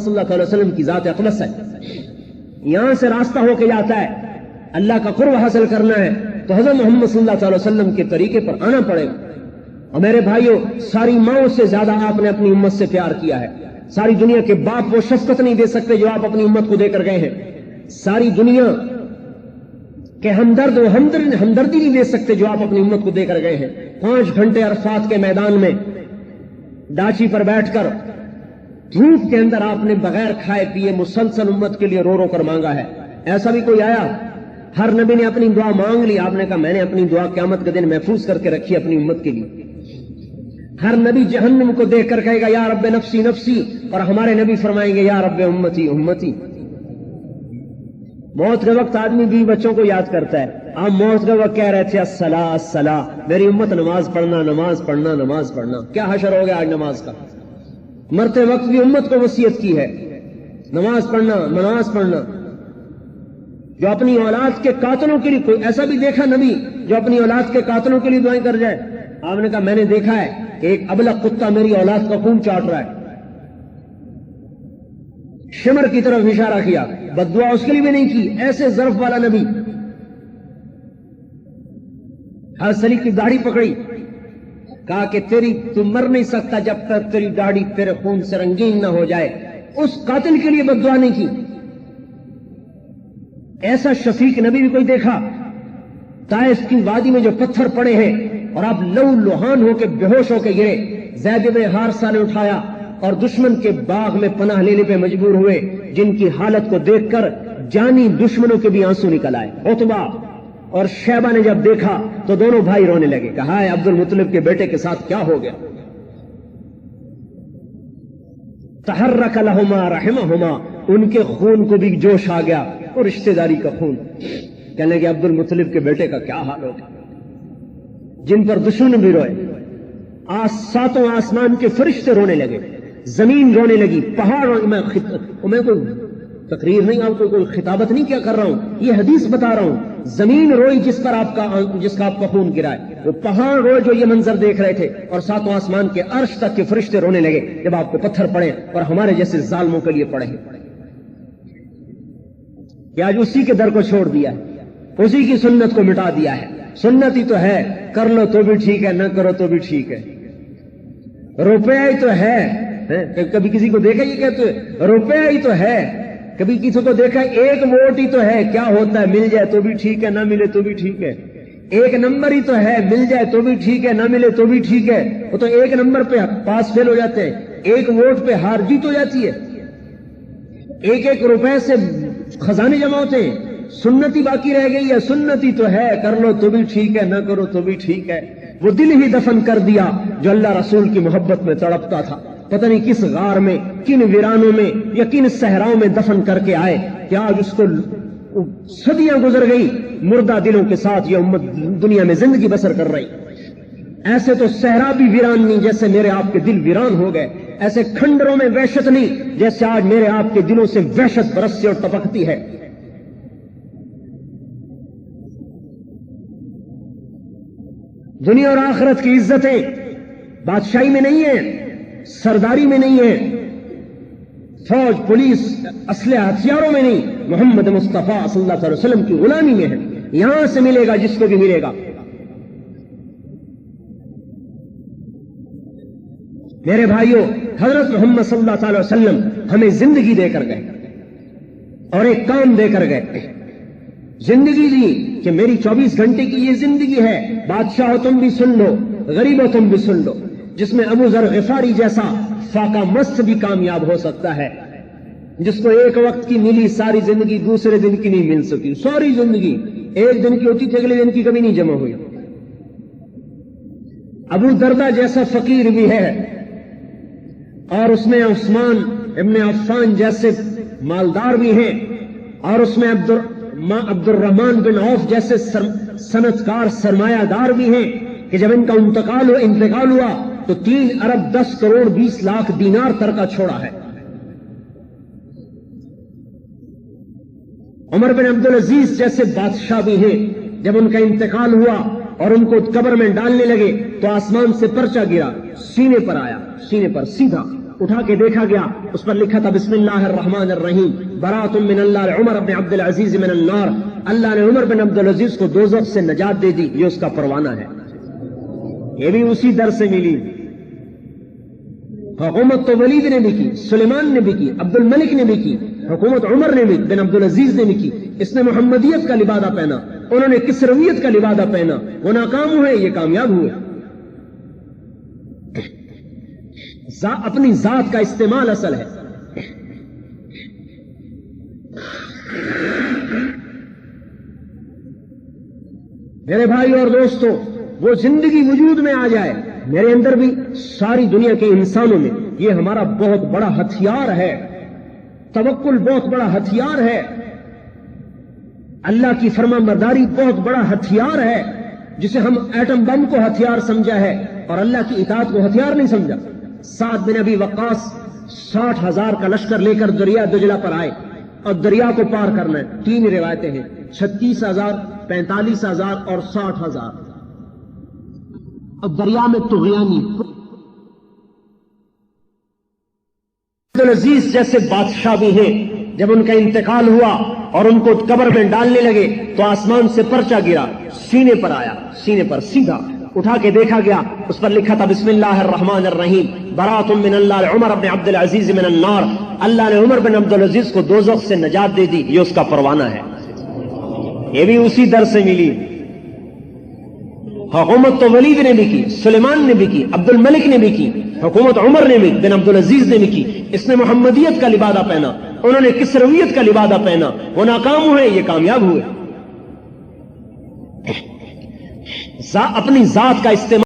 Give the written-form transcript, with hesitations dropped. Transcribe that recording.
صلی اللہ علیہ وسلم کی ذات اقدس ہے. یہاں سے راستہ ہو کے جاتا ہے. اللہ کا قرب حاصل کرنا ہے تو حضرت محمد صلی اللہ علیہ وسلم کے طریقے پر آنا پڑے گا. اور میرے بھائیوں، ساری ماؤں سے زیادہ آپ نے اپنی امت سے پیار کیا ہے. ساری دنیا کے باپ وہ شفقت نہیں دے سکتے جو آپ اپنی امت کو دے کر گئے ہیں. ساری دنیا کہ ہمدرد و ہمدردی نہیں دے سکتے جو آپ اپنی امت کو دے کر گئے ہیں. 5 گھنٹے عرفات کے میدان میں ڈاچی پر بیٹھ کر دھوپ کے اندر آپ نے بغیر کھائے پیے مسلسل امت کے لیے رو رو کر مانگا ہے. ایسا بھی کوئی آیا؟ ہر نبی نے اپنی دعا مانگ لی. آپ نے کہا میں نے اپنی دعا قیامت کے دن محفوظ کر کے رکھی اپنی امت کے لیے. ہر نبی جہنم کو دیکھ کر کہے گا یا رب نفسی نفسی، اور ہمارے نبی فرمائیں گے یا رب امتی امتی. موت کے وقت آدمی بیوی بچوں کو یاد کرتا ہے. آپ موت کے وقت کہہ رہے تھے الصلاۃ الصلاۃ، میری امت نماز پڑھنا نماز پڑھنا نماز پڑھنا. کیا حشر ہو گیا آج نماز کا. مرتے وقت بھی امت کو وصیت کی ہے نماز پڑھنا نماز پڑھنا. جو اپنی اولاد کے قاتلوں کے لیے، کوئی ایسا بھی دیکھا نبی جو اپنی اولاد کے قاتلوں کے لیے دعائیں کر جائے؟ آپ نے کہا میں نے دیکھا ہے کہ ایک ابلق کتا میری اولاد کا خون چاٹ رہا ہے. شمر کی طرف اشارہ کیا، بد دعا اس کے لیے بھی نہیں کی. ایسے ظرف والا نبی. حضرت علی کی داڑھی پکڑی، کہا کہ تم مر نہیں سکتا جب تک تیری داڑھی تیرے خون سے رنگین نہ ہو جائے. اس قاتل کے لیے بد دعا نہیں کی. ایسا شفیق نبی بھی کوئی دیکھا؟ طائف کی وادی میں جو پتھر پڑے ہیں اور آپ لہو لہان ہو کے بے ہوش ہو کے گرے، زید بن حارثہ نے اٹھایا اور دشمن کے باغ میں پناہ لینے پہ مجبور ہوئے، جن کی حالت کو دیکھ کر جانی دشمنوں کے بھی آنسو نکل آئے. عتبہ اور شیبہ نے جب دیکھا تو دونوں بھائی رونے لگے. کہا ہے عبد المطلب کے بیٹے کے ساتھ کیا ہو گیا. تحرک لہما رحمہما، ان کے خون کو بھی جوش آ گیا، اور رشتہ داری کا خون. کہنے کہ عبد المطلب کے بیٹے کا کیا حال ہوگا. جن پر دشمن بھی روئے. ساتوں آسمان کے فرشتے رونے لگے، زمین رونے لگی، پہاڑ. میں کوئی تقریر نہیں، آپ کو کوئی خطابت نہیں کیا کر رہا ہوں، یہ حدیث بتا رہا ہوں. زمین روئی جس کا آپ کا خون گرائے، وہ پہاڑ روئے جو یہ منظر دیکھ رہے تھے، اور ساتوں آسمان کے عرش تک کے فرشتے رونے لگے جب آپ کو پتھر پڑے اور ہمارے جیسے ظالموں کے لیے پڑے. کہ آج اسی کے در کو چھوڑ دیا ہے، اسی کی سنت کو مٹا دیا ہے. سنت ہی تو ہے، کر لو تو بھی ٹھیک ہے، نہ کرو تو بھی ٹھیک ہے. روپیہ ہی تو ہے. کبھی کسی کو دیکھا یہ کہتے روپیہ ہی تو ہے. کبھی کسی کو دیکھا ایک ووٹ ہی تو ہے. کیا ہوتا ہے، مل جائے تو بھی ٹھیک ہے، نہ ملے تو بھی ٹھیک ہے. ایک نمبر ہی تو ہے، مل جائے تو بھی ٹھیک ہے، نہ ملے تو بھی ٹھیک ہے. وہ تو ایک نمبر پہ پاس فیل ہو جاتے ہیں، ایک ووٹ پہ ہار جیت ہو جاتی ہے. ایک ایک روپے سے خزانے جمع ہوتے ہیں. سنتی باقی رہ گئی ہے. سنتی تو ہے، کر لو تو بھی ٹھیک ہے، نہ کرو تو بھی ٹھیک ہے. وہ دل ہی دفن کر دیا جو اللہ رسول کی محبت میں تڑپتا تھا. پتہ نہیں کس غار میں، کن ویرانوں میں یا کن صحراؤں میں دفن کر کے آئے کہ آج اس کو صدیاں گزر گئی، مردہ دلوں کے ساتھ یہ امت دنیا میں زندگی بسر کر رہی. ایسے تو صحرا بھی ویران نہیں جیسے میرے آپ کے دل ویران ہو گئے. ایسے کھنڈروں میں وحشت نہیں جیسے آج میرے آپ کے دلوں سے وحشت برستی اور ٹپکتی ہے. دنیا اور آخرت کی عزتیں بادشاہی میں نہیں ہیں، سرداری میں نہیں ہیں، فوج پولیس اسلحہ ہتھیاروں میں نہیں، محمد مصطفیٰ صلی اللہ علیہ وسلم کی غلامی میں ہے. یہاں سے ملے گا جس کو بھی ملے گا. میرے بھائیوں، حضرت محمد صلی اللہ علیہ وسلم ہمیں زندگی دے کر گئے اور ایک کام دے کر گئے. زندگی دی کہ میری 24 گھنٹے کی یہ زندگی ہے. بادشاہ ہو تم بھی سن لو، غریب ہو تم بھی سن لو، جس میں ابو ذر غفاری جیسا فاقہ مست بھی کامیاب ہو سکتا ہے، جس کو ایک وقت کی ملی ساری زندگی دوسرے دن کی نہیں مل سکی. ساری زندگی ایک دن کی ہوتی تھی، اگلے دن کی کبھی نہیں جمع ہوئی. ابو دردہ جیسا فقیر بھی ہے، اور اس میں عثمان ابن عفان جیسے مالدار بھی ہیں، اور اس میں عبد الرحمن بن عوف جیسے صنعتکار سرمایہ دار بھی ہیں کہ جب ان کا انتقال ہوا تو 3 ارب 10 کروڑ 20 لاکھ دینار ترکہ چھوڑا ہے. عمر بن عبدالعزیز جیسے بادشاہ بھی ہیں، جب ان کا انتقال ہوا اور ان کو قبر میں ڈالنے لگے تو آسمان سے پرچہ گرا، سینے پر آیا، سینے پر سیدھا اٹھا کے دیکھا گیا، اس پر لکھا تھا بسم اللہ الرحمن الرحیم برات من اللہ عمر بن عبد العزیز من النار، اللہ نے عمر بن عبد العزیز کو دوزخ سے نجات دے دی، یہ اس کا پروانہ ہے۔ یہ بھی اسی در سے ملی۔ حکومت تو ولید نے بھی کی، سلیمان نے بھی کی، عبد الملک نے بھی کی، حکومت عمر نے بھی بن عبد العزیز نے بھی کی۔ اس نے محمدیت کا لبادہ پہنا، انہوں نے کسرویت کا لبادہ پہنا، وہ ناکام ہوئے، یہ کامیاب ہوئے۔ اپنی ذات کا استعمال اصل ہے۔ میرے بھائی اور دوستو، وہ زندگی وجود میں آ جائے میرے اندر بھی، ساری دنیا کے انسانوں میں، یہ ہمارا بہت بڑا ہتھیار ہے۔ توکل بہت بڑا ہتھیار ہے، اللہ کی فرما برداری بہت بڑا ہتھیار ہے، جسے ہم ایٹم بم کو ہتھیار سمجھا ہے اور اللہ کی اطاعت کو ہتھیار نہیں سمجھا۔ سعد بن ابی وقاص 60,000 کا لشکر لے کر دریا دجلہ پر آئے اور دریا کو پار کرنا ہے۔ 3 روایتیں ہیں، 36,000، 45,000 اور 60,000۔ اب دریا میں طغیانی عبدالعزیز جیسے بادشاہ بھی ہیں، جب ان کا انتقال ہوا اور ان کو قبر میں ڈالنے لگے تو آسمان سے پرچہ گرا، سینے پر آیا، سینے پر سیدھا اٹھا کے دیکھا گیا، اس پر لکھا تھا بسم اللہ الرحمن الرحیم برات من اللہ عمر بن عبد العزیز من النار، اللہ نے عمر بن عبد العزیز کو دوزخ سے نجات دے دی، یہ اس کا پروانہ ہے۔ یہ بھی اسی در سے ملی۔ حکومت تو ولید نے بھی کی، سلیمان نے بھی کی، عبد الملک نے بھی کی، حکومت عمر نے بھی بن عبد العزیز نے بھی کی۔ اس نے محمدیت کا لبادہ پہنا، انہوں نے کسرویت کا لبادہ پہنا، وہ ناکام ہوئے، یہ کامیاب ہوئے۔ اپنی ذات کا استعمال